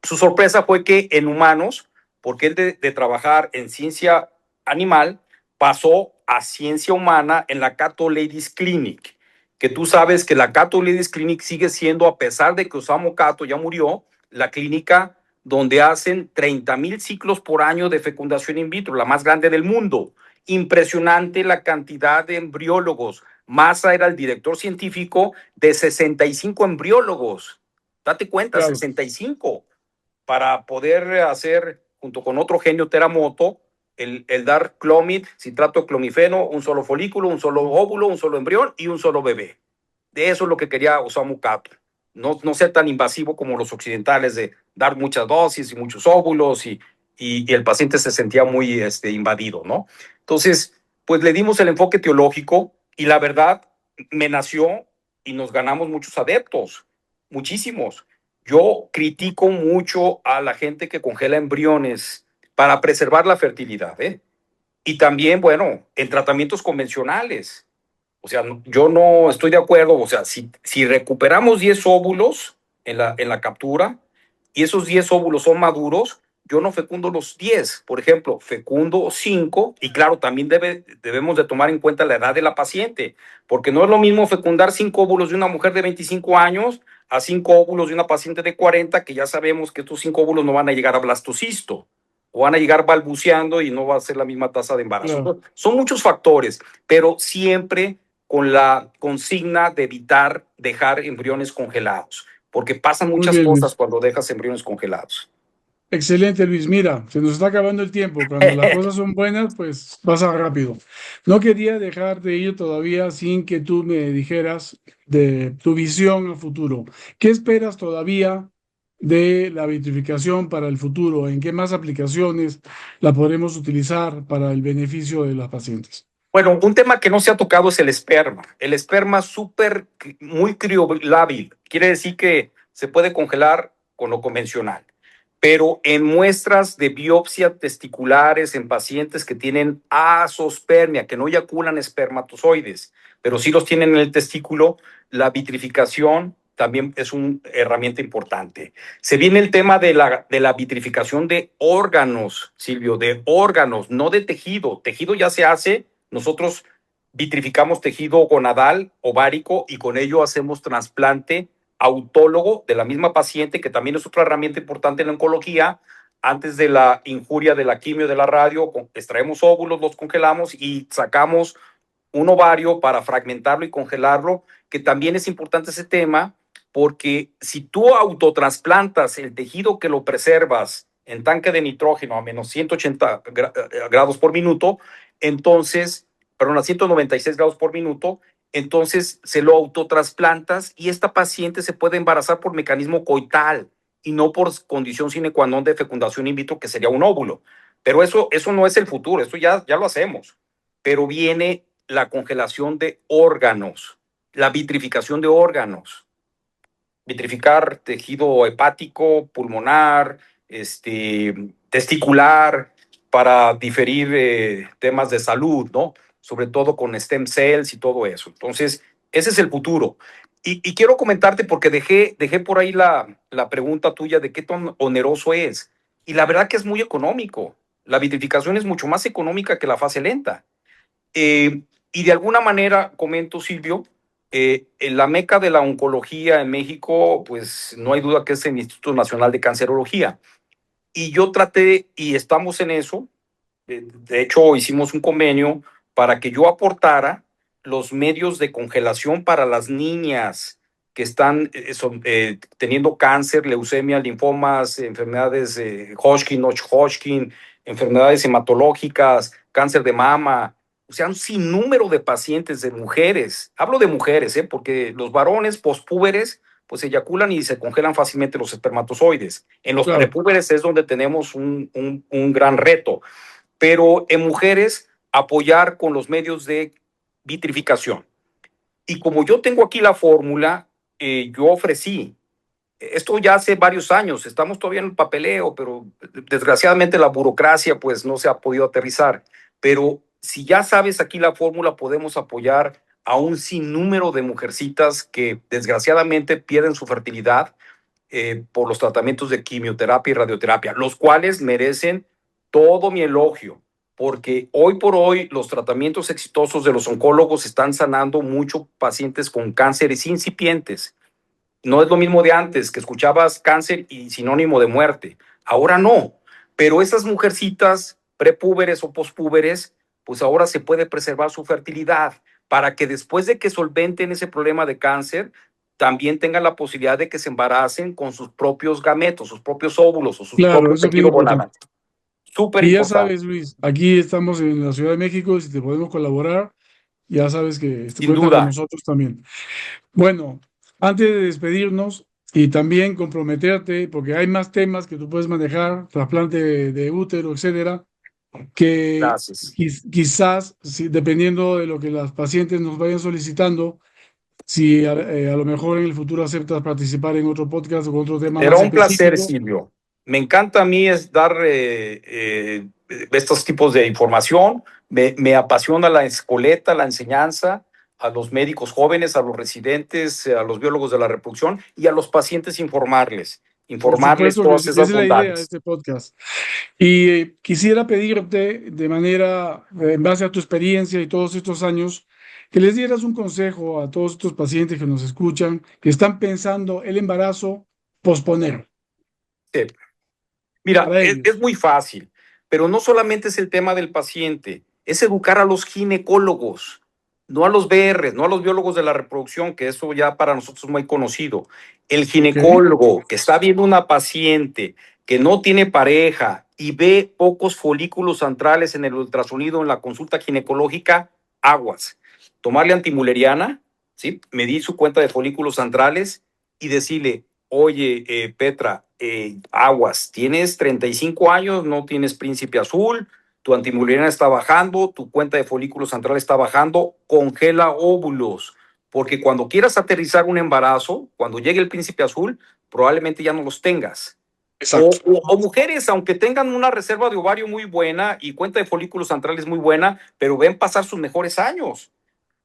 sorpresa fue que en humanos, porque él de trabajar en ciencia animal, pasó a ciencia humana en la Cato Ladies Clinic, que tú sabes que la Cato Ladies Clinic sigue siendo, a pesar de que Osamu Cato ya murió, la clínica donde hacen 30,000 ciclos por año de fecundación in vitro, la más grande del mundo. Impresionante la cantidad de embriólogos. Massa era el director científico de 65 embriólogos. Date cuenta, claro. 65, para poder hacer, junto con otro genio Teramoto, el dar clomid, citrato de clomifeno, un solo folículo, un solo óvulo, un solo embrión y un solo bebé. De eso es lo que quería Osamu Cato. No ser tan invasivo como los occidentales, de dar muchas dosis y muchos óvulos, y el paciente se sentía muy invadido, ¿no? Entonces, pues le dimos el enfoque teológico, y la verdad me nació, y nos ganamos muchos adeptos, muchísimos. Yo critico mucho a la gente que congela embriones para preservar la fertilidad, ¿eh? Y también, bueno, en tratamientos convencionales. O sea, yo no estoy de acuerdo. O sea, si recuperamos 10 óvulos en la captura, y esos 10 óvulos son maduros, yo no fecundo los 10. Por ejemplo, fecundo 5, y claro, también debemos de tomar en cuenta la edad de la paciente, porque no es lo mismo fecundar 5 óvulos de una mujer de 25 años a 5 óvulos de una paciente de 40, que ya sabemos que estos 5 óvulos no van a llegar a blastocisto, o van a llegar balbuceando y no va a ser la misma tasa de embarazo. Claro. Entonces, son muchos factores, pero siempre con la consigna de evitar dejar embriones congelados, porque pasan Muy muchas bien, cosas Luis. cuando dejas embriones congelados. Excelente, Luis. Mira, se nos está acabando el tiempo. Cuando las cosas son buenas, pues pasa rápido. No quería dejar de ir todavía sin que tú me dijeras de tu visión a futuro. ¿Qué esperas todavía de la vitrificación para el futuro? ¿En qué más aplicaciones la podremos utilizar para el beneficio de las pacientes? Bueno, un tema que no se ha tocado es el esperma. El esperma muy criolábil. Quiere decir que se puede congelar con lo convencional. Pero en muestras de biopsia testiculares en pacientes que tienen azoospermia, que no eyaculan espermatozoides, pero sí los tienen en el testículo, la vitrificación también es una herramienta importante. Se viene el tema de la vitrificación de órganos, Silvio, de órganos, no de tejido. Tejido ya se hace. Nosotros vitrificamos tejido gonadal, ovárico, y con ello hacemos trasplante autólogo de la misma paciente, que también es otra herramienta importante en la oncología. Antes de la injuria de la quimio, de la radio, extraemos óvulos, los congelamos y sacamos un ovario para fragmentarlo y congelarlo, que también es importante ese tema, porque si tú autotrasplantas el tejido que lo preservas en tanque de nitrógeno a menos 180 grados por minuto, entonces, perdón, a 196 grados por minuto, entonces se lo autotrasplantas y esta paciente se puede embarazar por mecanismo coital y no por condición sine qua non de fecundación in vitro, que sería un óvulo. Pero eso no es el futuro, eso ya lo hacemos. Pero viene la congelación de órganos, la vitrificación de órganos, vitrificar tejido hepático, pulmonar, testicular, para diferir temas de salud, ¿no? Sobre todo con stem cells y todo eso. Entonces, ese es el futuro. Y quiero comentarte porque dejé por ahí la pregunta tuya de qué tan oneroso es. Y la verdad que es muy económico. La vitrificación es mucho más económica que la fase lenta. Y de alguna manera, comento, Silvio, en la meca de la oncología en México, pues no hay duda que es el Instituto Nacional de Cancerología. Y yo traté, y estamos en eso, de hecho hicimos un convenio para que yo aportara los medios de congelación para las niñas que están teniendo cáncer, leucemia, linfomas, enfermedades Hodgkin, Hodgkin, enfermedades hematológicas, cáncer de mama, o sea, un sinnúmero de pacientes, de mujeres. Hablo de mujeres, porque los varones pospúberes pues eyaculan y se congelan fácilmente los espermatozoides. En los Claro. prepúberes es donde tenemos un gran reto, pero en mujeres apoyar con los medios de vitrificación. Y como yo tengo aquí la fórmula, yo ofrecí, esto ya hace varios años, estamos todavía en el papeleo, pero desgraciadamente la burocracia pues no se ha podido aterrizar. Pero si ya sabes aquí la fórmula, podemos apoyar a un sinnúmero de mujercitas que desgraciadamente pierden su fertilidad por los tratamientos de quimioterapia y radioterapia, los cuales merecen todo mi elogio, porque hoy por hoy los tratamientos exitosos de los oncólogos están sanando muchos pacientes con cánceres incipientes. No es lo mismo de antes, que escuchabas cáncer y sinónimo de muerte. Ahora no, pero esas mujercitas prepúberes o pospúberes, pues ahora se puede preservar su fertilidad para que después de que solventen ese problema de cáncer, también tengan la posibilidad de que se embaracen con sus propios gametos, sus propios óvulos o sus Claro, propios eso es bien tejidos importante. gonadas. Súper Y ya importante, sabes, Luis, aquí estamos en la Ciudad de México, si te podemos colaborar, ya sabes que sin cuenta con duda. nosotros también. Bueno, antes de despedirnos y también comprometerte, porque hay más temas que tú puedes manejar, trasplante de útero, etcétera, que Gracias. quizás, dependiendo de lo que las pacientes nos vayan solicitando, si a lo mejor en el futuro aceptas participar en otro podcast o con otro tema Será más un placer, específico. Silvio. Me encanta a mí es dar estos tipos de información. Me apasiona la escoleta, la enseñanza a los médicos jóvenes, a los residentes, a los biólogos de la reproducción y a los pacientes Por informarles supuesto que todas sí, esa esas es la idea de bondades. este podcast. Y quisiera pedirte de manera, en base a tu experiencia y todos estos años, que les dieras un consejo a todos estos pacientes que nos escuchan, que están pensando el embarazo, posponer Sí. Mira, para es ellos. muy fácil, pero no solamente es el tema del paciente, es educar a los ginecólogos, no a los BR, no a los biólogos de la reproducción, que eso ya para nosotros es muy conocido. El ¿Ok? ginecólogo que está viendo una paciente que no tiene pareja y ve pocos folículos antrales en el ultrasonido en la consulta ginecológica, aguas. Tomarle antimuleriana, ¿sí? Medir su cuenta de folículos antrales y decirle, oye, Petra, aguas, tienes 35 años, no tienes príncipe azul, tu antimuleriana está bajando, tu cuenta de folículos central está bajando, congela óvulos, porque cuando quieras aterrizar un embarazo, cuando llegue el príncipe azul, probablemente ya no los tengas. Exacto. O mujeres, aunque tengan una reserva de ovario muy buena y cuenta de folículos centrales muy buena, pero ven pasar sus mejores años.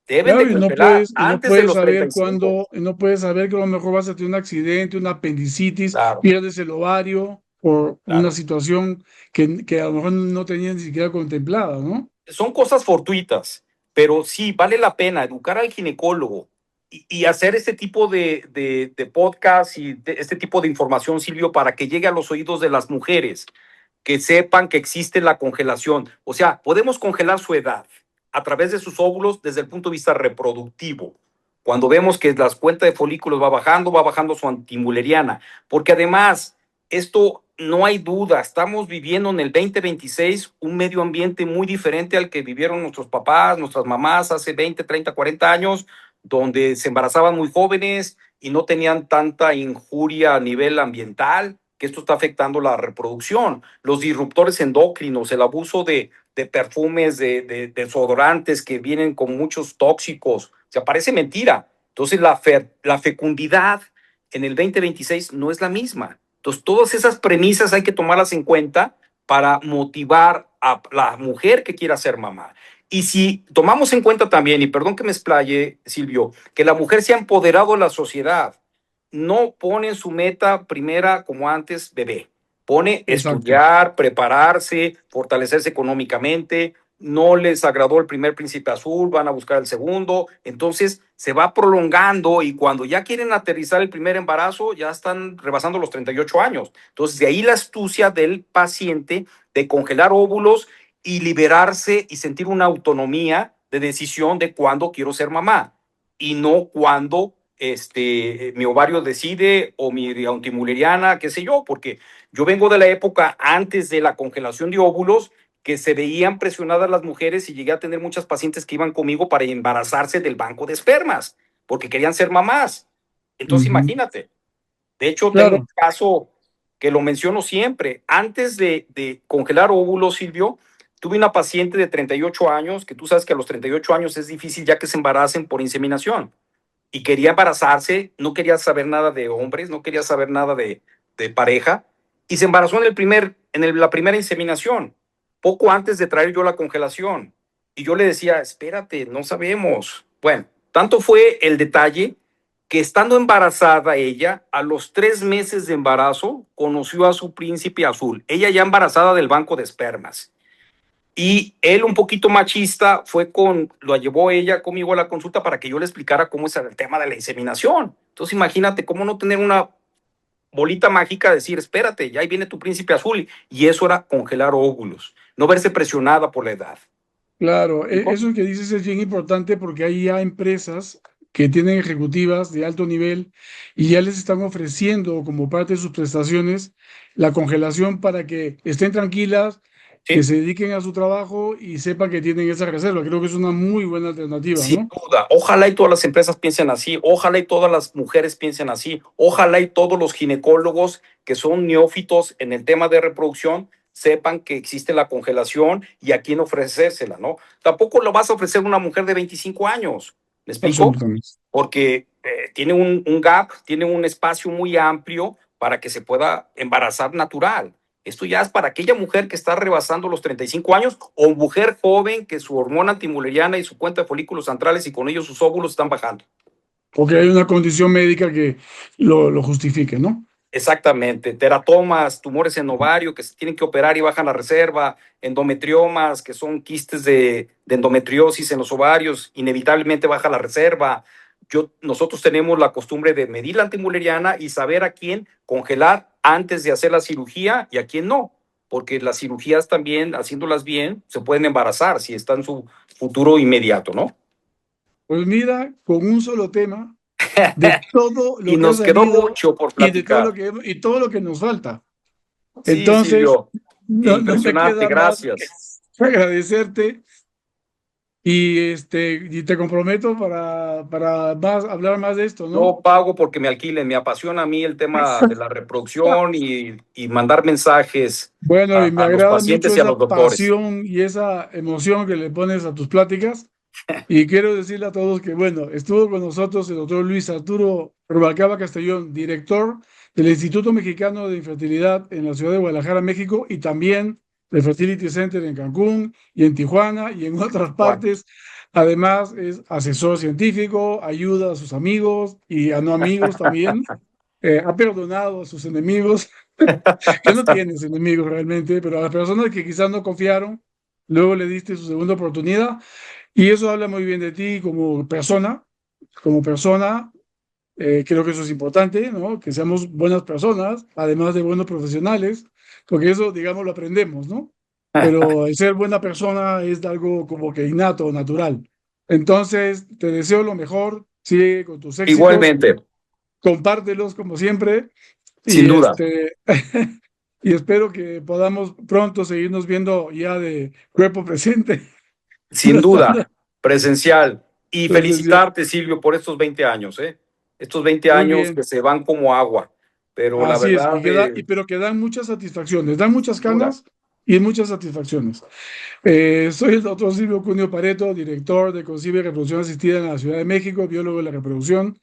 Deben de Claro, congelar y no antes de puedes los saber 35. cuándo, y no puedes saber que a lo mejor vas a tener un accidente, una apendicitis, Claro, pierdes el ovario por una claro. situación que a lo mejor no tenías ni siquiera contemplada, ¿no? Son cosas fortuitas, pero sí, vale la pena educar al ginecólogo y hacer este tipo de podcast y este tipo de información, Silvio, para que llegue a los oídos de las mujeres, que sepan que existe la congelación. O sea, podemos congelar su edad a través de sus óvulos desde el punto de vista reproductivo. Cuando vemos que la cuenta de folículos va bajando su antimuleriana, porque además, esto no hay duda, estamos viviendo en el 2026 un medio ambiente muy diferente al que vivieron nuestros papás, nuestras mamás hace 20, 30, 40 años, donde se embarazaban muy jóvenes y no tenían tanta injuria a nivel ambiental, que esto está afectando la reproducción. Los disruptores endocrinos, el abuso de perfumes, de desodorantes que vienen con muchos tóxicos, o sea, parece mentira. Entonces, la fecundidad en el 2026 no es la misma. Entonces, todas esas premisas hay que tomarlas en cuenta para motivar a la mujer que quiera ser mamá. Y si tomamos en cuenta también, y perdón que me explaye, Silvio, que la mujer se ha empoderado de la sociedad, no pone en su meta primera como antes bebé, pone Exacto. estudiar, prepararse, fortalecerse económicamente, no les agradó el primer príncipe azul, van a buscar el segundo, entonces se va prolongando y cuando ya quieren aterrizar el primer embarazo ya están rebasando los 38 años. Entonces de ahí la astucia del paciente de congelar óvulos y liberarse y sentir una autonomía de decisión de cuándo quiero ser mamá y no cuándo mi ovario decide o mi antimuleriana, qué sé yo, porque yo vengo de la época antes de la congelación de óvulos que se veían presionadas las mujeres y llegué a tener muchas pacientes que iban conmigo para embarazarse del banco de espermas, porque querían ser mamás. Entonces, Ujú. imagínate. De hecho, tengo un Claro, caso que lo menciono siempre. Antes de congelar óvulos, Silvio, tuve una paciente de 38 años, que tú sabes que a los 38 años es difícil ya que se embaracen por inseminación. Y quería embarazarse, no quería saber nada de hombres, no quería saber nada de pareja, y se embarazó la primera inseminación, poco antes de traer yo la congelación. Y yo le decía, espérate, no sabemos. Bueno, tanto fue el detalle que estando embarazada ella, a los 3 meses de embarazo, conoció a su príncipe azul. Ella ya embarazada del banco de espermas. Y él, un poquito machista, lo llevó ella conmigo a la consulta para que yo le explicara cómo es el tema de la inseminación. Entonces, imagínate cómo no tener una bolita mágica, decir, espérate, ya ahí viene tu príncipe azul. Y eso era congelar óvulos, no verse presionada por la edad. claro. ¿Dijo? Eso que dices es bien importante porque hay ya empresas que tienen ejecutivas de alto nivel y ya les están ofreciendo como parte de sus prestaciones la congelación para que estén tranquilas, que Sí, se dediquen a su trabajo y sepan que tienen esa reserva. Creo que es una muy buena alternativa, sin ¿no? duda. Ojalá y todas las empresas piensen así, ojalá y todas las mujeres piensen así, ojalá y todos los ginecólogos que son neófitos en el tema de reproducción sepan que existe la congelación y a quién ofrecérsela, ¿no? Tampoco lo vas a ofrecer a una mujer de 25 años, ¿me explico? Absolutamente. Porque tiene un gap, tiene un espacio muy amplio para que se pueda embarazar natural. Esto ya es para aquella mujer que está rebasando los 35 años o mujer joven que su hormona antimuleriana y su cuenta de folículos centrales y con ellos sus óvulos están bajando. Porque hay una condición médica que lo justifique, ¿no? Exactamente, teratomas, tumores en ovario que se tienen que operar y bajan la reserva, endometriomas, que son quistes de endometriosis en los ovarios, inevitablemente baja la reserva. Nosotros tenemos la costumbre de medir la antimuleriana y saber a quién congelar antes de hacer la cirugía y a quién no, porque las cirugías también, haciéndolas bien, se pueden embarazar si está en su futuro inmediato, ¿no? Pues mira, con un solo tema de todo Y lo que ha nos quedó salido mucho por y de todo lo platicar. que y todo lo que nos falta. Sí, Entonces, Silvio, no me impresionante, queda más gracias. que agradecerte y te comprometo para hablar más de esto, ¿no? Yo pago porque me alquilen, me apasiona a mí el tema de la reproducción y mandar mensajes Bueno, y me a los agrada mucho pacientes y a esa los doctores. pasión y esa emoción que le pones a tus pláticas. Y quiero decirle a todos que, bueno, estuvo con nosotros el doctor Luis Arturo Rubalcaba Castellón, director del Instituto Mexicano de Infertilidad en la ciudad de Guadalajara, México, y también del Fertility Center en Cancún y en Tijuana y en otras Bueno, partes. Además, es asesor científico, ayuda a sus amigos y a no amigos también. Ha perdonado a sus enemigos, que no tienes enemigos realmente, pero a las personas que quizás no confiaron, luego le diste su segunda oportunidad y eso habla muy bien de ti como persona, creo que eso es importante, ¿no? Que seamos buenas personas, además de buenos profesionales, porque eso, digamos, lo aprendemos, ¿no? pero el ser buena persona es algo como que innato, natural. Entonces, te deseo lo mejor, sigue con tus éxitos, Igualmente, compártelos como siempre sin y duda, y espero que podamos pronto seguirnos viendo ya de cuerpo presente, sin tratando duda, presencial. Y presencial. felicitarte, Silvio, por estos 20 años, ¿eh? Estos 20 Muy años bien, que se van como agua, pero la así es, verdad, pero que dan muchas satisfacciones, dan muchas sin duda. canas y muchas satisfacciones. Soy el doctor Silvio Cunio Pareto, director de Concibe Reproducción Asistida en la Ciudad de México, biólogo de la reproducción,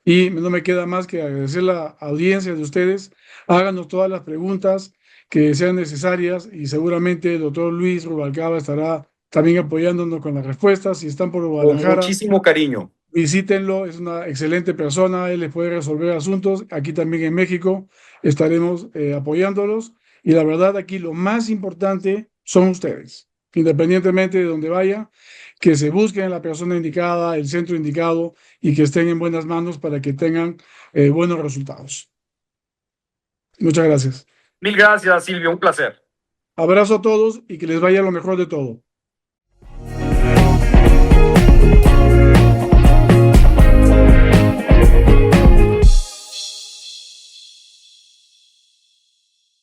y no me queda más que agradecer la audiencia de ustedes. Háganos todas las preguntas que sean necesarias y seguramente el doctor Luis Rubalcaba estará también apoyándonos con las respuestas. Si están por Con Guadalajara, muchísimo cariño. visítenlo, es una excelente persona, él les puede resolver asuntos. Aquí también en México estaremos apoyándolos y la verdad aquí lo más importante son ustedes, independientemente de donde vaya, que se busquen la persona indicada, el centro indicado y que estén en buenas manos para que tengan buenos resultados. Muchas gracias. Mil gracias, Silvio, un placer. Abrazo a todos y que les vaya lo mejor de todo.